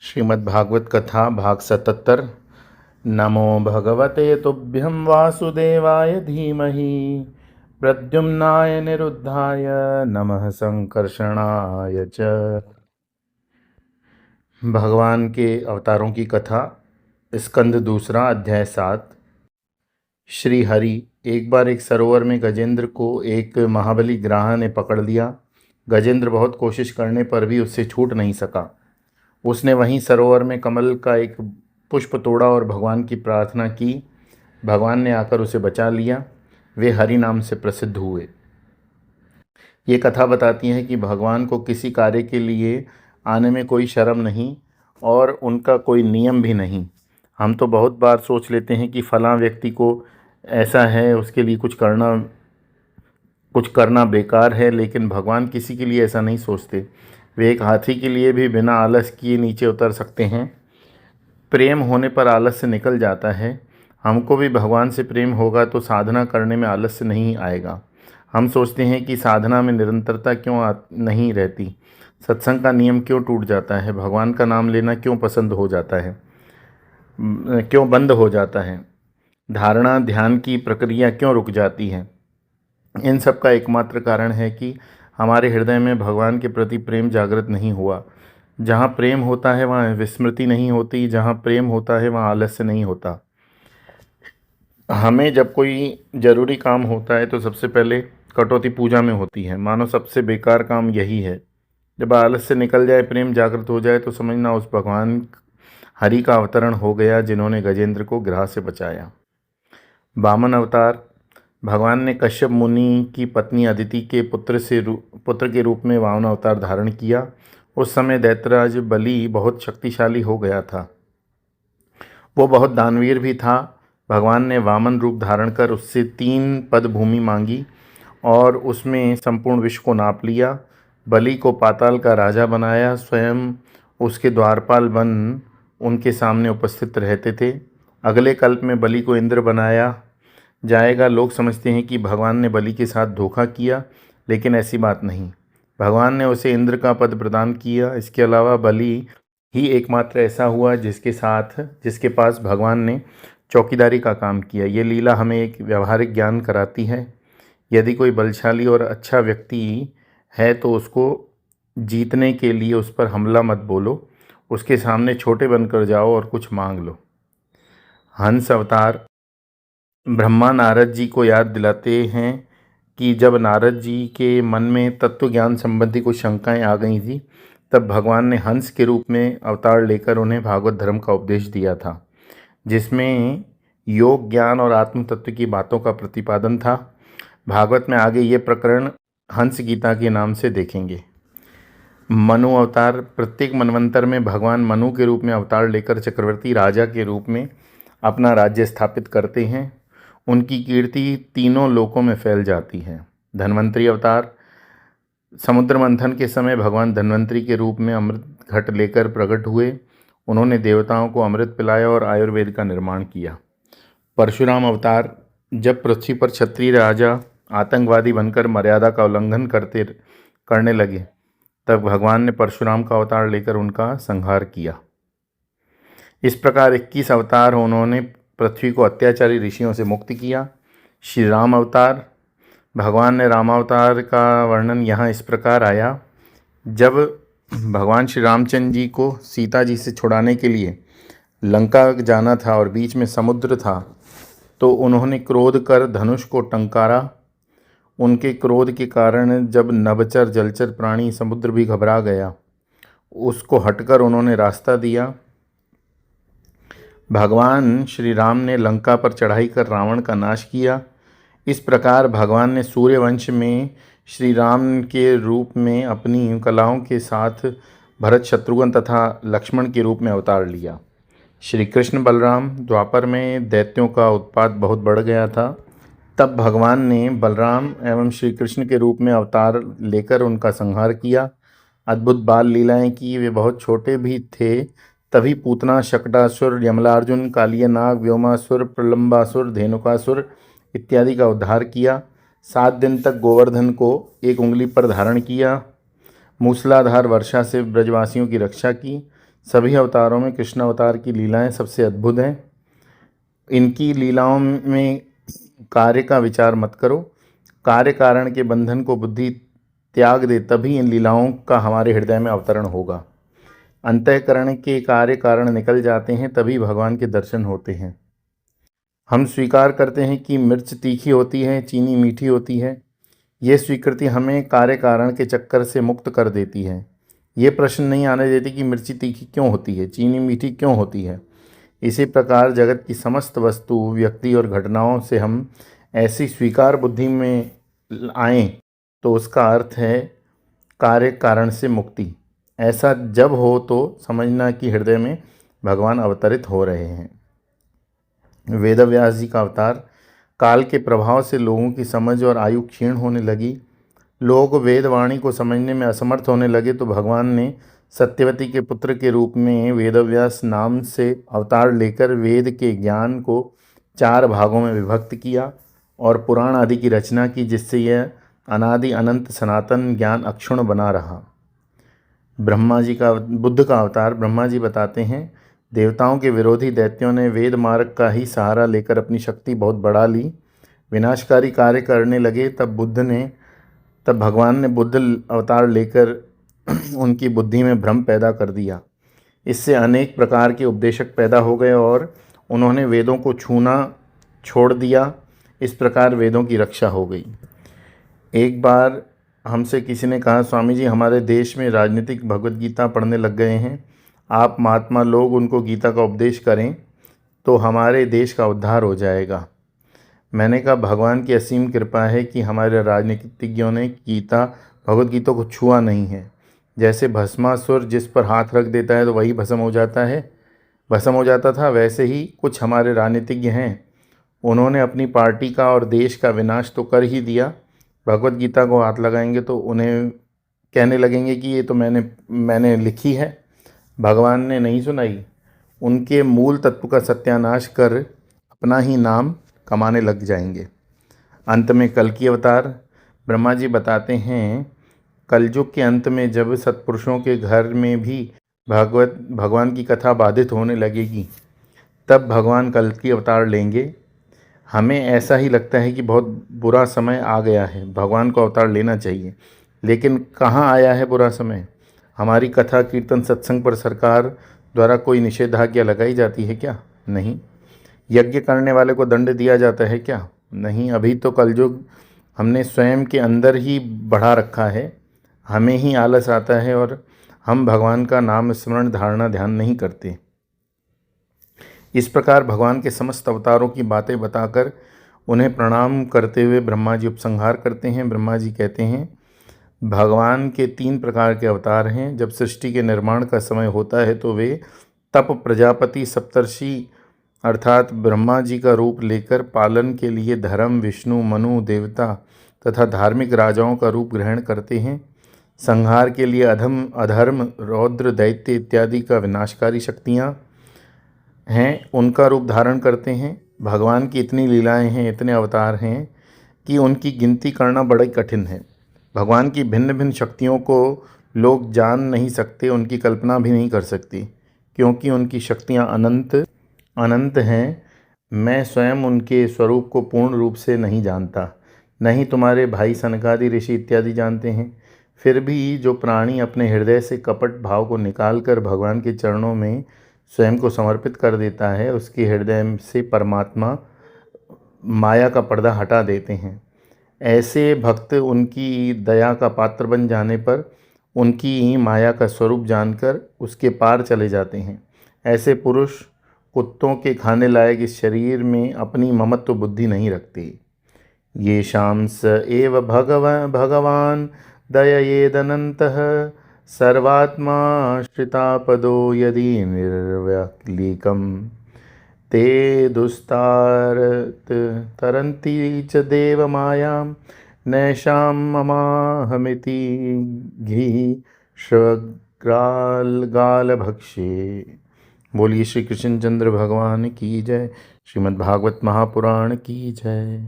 श्रीमद्भागवत कथा भाग 77। नमो भगवते तुभ्यं वासुदेवाय धीमहि प्रद्युम्नाय निरुद्धाय नमः संकर्षणाय च। भगवान के अवतारों की कथा, स्कंद दूसरा, अध्याय 7। श्री हरि। एक बार एक सरोवर में गजेंद्र को एक महाबली ग्राह ने पकड़ लिया। गजेंद्र बहुत कोशिश करने पर भी उससे छूट नहीं सका। उसने वहीं सरोवर में कमल का एक पुष्प तोड़ा और भगवान की प्रार्थना की। भगवान ने आकर उसे बचा लिया। वे हरि नाम से प्रसिद्ध हुए। ये कथा बताती है कि भगवान को किसी कार्य के लिए आने में कोई शर्म नहीं और उनका कोई नियम भी नहीं। हम तो बहुत बार सोच लेते हैं कि फलां व्यक्ति को ऐसा है, उसके लिए कुछ करना बेकार है, लेकिन भगवान किसी के लिए ऐसा नहीं सोचते। वे एक हाथी के लिए भी बिना आलस किए नीचे उतर सकते हैं। प्रेम होने पर आलस्य निकल जाता है। हमको भी भगवान से प्रेम होगा तो साधना करने में आलस्य नहीं आएगा। हम सोचते हैं कि साधना में निरंतरता क्यों नहीं रहती, सत्संग का नियम क्यों टूट जाता है, भगवान का नाम लेना क्यों पसंद हो जाता है, क्यों बंद हो जाता है, धारणा ध्यान की प्रक्रिया क्यों रुक जाती है। इन सब का एकमात्र कारण है कि हमारे हृदय में भगवान के प्रति प्रेम जागृत नहीं हुआ। जहाँ प्रेम होता है वहाँ विस्मृति नहीं होती, जहाँ प्रेम होता है वहाँ आलस्य नहीं होता। हमें जब कोई ज़रूरी काम होता है तो सबसे पहले कटौती पूजा में होती है। मानो सबसे बेकार काम यही है। जब आलस्य निकल जाए, प्रेम जागृत हो जाए तो समझना उस भगवान हरि का अवतरण हो गया जिन्होंने गजेंद्र को ग्रह से बचाया। वामन अवतार। भगवान ने कश्यप मुनि की पत्नी अदिति के पुत्र के रूप में वामन अवतार धारण किया। उस समय दैत्यराज बलि बहुत शक्तिशाली हो गया था। वो बहुत दानवीर भी था। भगवान ने वामन रूप धारण कर उससे 3 पद भूमि मांगी और उसमें संपूर्ण विश्व को नाप लिया। बलि को पाताल का राजा बनाया। स्वयं उसके द्वारपाल बन उनके सामने उपस्थित रहते थे। अगले कल्प में बलि को इंद्र बनाया जाएगा। लोग समझते हैं कि भगवान ने बलि के साथ धोखा किया, लेकिन ऐसी बात नहीं। भगवान ने उसे इंद्र का पद प्रदान किया। इसके अलावा बलि ही एकमात्र ऐसा हुआ जिसके पास भगवान ने चौकीदारी का काम किया। ये लीला हमें एक व्यवहारिक ज्ञान कराती है। यदि कोई बलशाली और अच्छा व्यक्ति है तो उसको जीतने के लिए उस पर हमला मत बोलो, उसके सामने छोटे बनकर जाओ और कुछ मांग लो। हंस अवतार। ब्रह्मा नारद जी को याद दिलाते हैं कि जब नारद जी के मन में तत्व ज्ञान संबंधी कुछ शंकाएं आ गई थी, तब भगवान ने हंस के रूप में अवतार लेकर उन्हें भागवत धर्म का उपदेश दिया था, जिसमें योग ज्ञान और आत्म तत्व की बातों का प्रतिपादन था। भागवत में आगे ये प्रकरण हंस गीता के नाम से देखेंगे। मनु अवतार। प्रत्येक मनवंतर में भगवान मनु के रूप में अवतार लेकर चक्रवर्ती राजा के रूप में अपना राज्य स्थापित करते हैं। उनकी कीर्ति तीनों लोकों में फैल जाती है। धन्वंतरी अवतार। समुद्र मंथन के समय भगवान धन्वंतरी के रूप में अमृत घट लेकर प्रकट हुए। उन्होंने देवताओं को अमृत पिलाया और आयुर्वेद का निर्माण किया। परशुराम अवतार। जब पृथ्वी पर क्षत्रिय राजा आतंकवादी बनकर मर्यादा का उल्लंघन करने लगे, तब भगवान ने परशुराम का अवतार लेकर उनका संहार किया। इस प्रकार 21 अवतार उन्होंने पृथ्वी को अत्याचारी ऋषियों से मुक्त किया। श्री राम अवतार। भगवान ने रामावतार का वर्णन यहाँ इस प्रकार आया। जब भगवान श्री रामचंद्र जी को सीता जी से छुड़ाने के लिए लंका जाना था और बीच में समुद्र था, तो उन्होंने क्रोध कर धनुष को टंकारा। उनके क्रोध के कारण जब नभचर जलचर प्राणी समुद्र भी घबरा गया, उसको हटकर उन्होंने रास्ता दिया। भगवान श्री राम ने लंका पर चढ़ाई कर रावण का नाश किया। इस प्रकार भगवान ने सूर्यवंश में श्री राम के रूप में अपनी कलाओं के साथ भरत शत्रुघ्न तथा लक्ष्मण के रूप में अवतार लिया। श्री कृष्ण बलराम। द्वापर में दैत्यों का उत्पात बहुत बढ़ गया था। तब भगवान ने बलराम एवं श्री कृष्ण के रूप में अवतार लेकर उनका संहार किया। अद्भुत बाल लीलाएं की। वे बहुत छोटे भी थे, तभी पूतना, शकटासुर, यमलार्जुन, कालिया नाग, व्योमासुर, प्रलंबासुर, धेनुकासुर इत्यादि का उद्धार किया। 7 दिन तक गोवर्धन को एक उंगली पर धारण किया। मूसलाधार वर्षा से ब्रजवासियों की रक्षा की। सभी अवतारों में कृष्ण अवतार की लीलाएं सबसे अद्भुत हैं। इनकी लीलाओं में कार्य का विचार मत करो, कार्य कारण के बंधन को बुद्धि त्याग दे, तभी इन लीलाओं का हमारे हृदय में अवतरण होगा। अंतःकरण के कार्य कारण निकल जाते हैं, तभी भगवान के दर्शन होते हैं। हम स्वीकार करते हैं कि मिर्च तीखी होती है, चीनी मीठी होती है। ये स्वीकृति हमें कार्य कारण के चक्कर से मुक्त कर देती है। ये प्रश्न नहीं आने देती कि मिर्ची तीखी क्यों होती है, चीनी मीठी क्यों होती है। इसी प्रकार जगत की समस्त वस्तु, व्यक्ति और घटनाओं से हम ऐसी स्वीकार बुद्धि में आएं, तो उसका अर्थ है कार्य कारण से मुक्ति। ऐसा जब हो तो समझना कि हृदय में भगवान अवतरित हो रहे हैं। वेदव्यास जी का अवतार। काल के प्रभाव से लोगों की समझ और आयु क्षीण होने लगी। लोग वेदवाणी को समझने में असमर्थ होने लगे, तो भगवान ने सत्यवती के पुत्र के रूप में वेदव्यास नाम से अवतार लेकर वेद के ज्ञान को 4 भागों में विभक्त किया और पुराण आदि की रचना की, जिससे यह अनादि अनंत सनातन ज्ञान अक्षुण्ण बना रहा। बुद्ध का अवतार। ब्रह्मा जी बताते हैं, देवताओं के विरोधी दैत्यों ने वेद मार्ग का ही सहारा लेकर अपनी शक्ति बहुत बढ़ा ली, विनाशकारी कार्य करने लगे। तब भगवान ने बुद्ध अवतार लेकर उनकी बुद्धि में भ्रम पैदा कर दिया। इससे अनेक प्रकार के उपदेशक पैदा हो गए और उन्होंने वेदों को छूना छोड़ दिया। इस प्रकार वेदों की रक्षा हो गई। एक बार हमसे किसी ने कहा, स्वामी जी, हमारे देश में राजनीतिक भगवत गीता पढ़ने लग गए हैं, आप महात्मा लोग उनको गीता का उपदेश करें तो हमारे देश का उद्धार हो जाएगा। मैंने कहा, भगवान की असीम कृपा है कि हमारे राजनीतिज्ञों ने भगवत गीता को छुआ नहीं है। जैसे भस्मासुर जिस पर हाथ रख देता है तो वही भस्म हो जाता था, वैसे ही कुछ हमारे राजनीतिज्ञ हैं, उन्होंने अपनी पार्टी का और देश का विनाश तो कर ही दिया। भगवत गीता को हाथ लगाएंगे तो उन्हें कहने लगेंगे कि ये तो मैंने लिखी है, भगवान ने नहीं सुनाई। उनके मूल तत्व का सत्यानाश कर अपना ही नाम कमाने लग जाएंगे। अंत में कल की अवतार। ब्रह्मा जी बताते हैं, कलयुग के अंत में जब सत्पुरुषों के घर में भी भगवान की कथा बाधित होने लगेगी, तब भगवान कल की अवतार लेंगे। हमें ऐसा ही लगता है कि बहुत बुरा समय आ गया है, भगवान को अवतार लेना चाहिए, लेकिन कहाँ आया है बुरा समय। हमारी कथा कीर्तन सत्संग पर सरकार द्वारा कोई निषेधाज्ञा लगाई जाती है क्या? नहीं। यज्ञ करने वाले को दंड दिया जाता है क्या? नहीं। अभी तो कलयुग हमने स्वयं के अंदर ही बढ़ा रखा है, हमें ही आलस आता है और हम भगवान का नाम स्मरण धारणा ध्यान नहीं करते। इस प्रकार भगवान के समस्त अवतारों की बातें बताकर उन्हें प्रणाम करते हुए ब्रह्मा जी उपसंहार करते हैं। ब्रह्मा जी कहते हैं, भगवान के 3 प्रकार के अवतार हैं। जब सृष्टि के निर्माण का समय होता है तो वे तप प्रजापति सप्तर्षि अर्थात ब्रह्मा जी का रूप लेकर पालन के लिए धर्म, विष्णु, मनु देवता तथा धार्मिक राजाओं का रूप ग्रहण करते हैं। संहार के लिए अधर्म, रौद्र, दैत्य इत्यादि का विनाशकारी शक्तियाँ हैं, उनका रूप धारण करते हैं। भगवान की इतनी लीलाएं हैं, इतने अवतार हैं कि उनकी गिनती करना बड़ा ही कठिन है। भगवान की भिन्न भिन्न शक्तियों को लोग जान नहीं सकते, उनकी कल्पना भी नहीं कर सकती, क्योंकि उनकी शक्तियाँ अनंत हैं। मैं स्वयं उनके स्वरूप को पूर्ण रूप से नहीं जानता, नहीं तुम्हारे भाई सनकादि ऋषि इत्यादि जानते हैं। फिर भी जो प्राणी अपने हृदय से कपट भाव को निकालकर भगवान के चरणों में स्वयं को समर्पित कर देता है, उसके हृदय से परमात्मा माया का पर्दा हटा देते हैं। ऐसे भक्त उनकी दया का पात्र बन जाने पर उनकी माया का स्वरूप जानकर उसके पार चले जाते हैं। ऐसे पुरुष कुत्तों के खाने लायक इस शरीर में अपनी ममत्व बुद्धि नहीं रखते। ये शाम स एव भगवान दययेदनन्तः सर्वात्मा श्रितापदो यदि निर्व्यक्लिकं ते दुस्तारत तरन्ति च देवमायां नैषां ममाहमिति घी श्वग्राल भक्षे। बोलिए श्री कृष्णचंद्र भगवान की जय। श्रीमद्भागवत महापुराण की जय।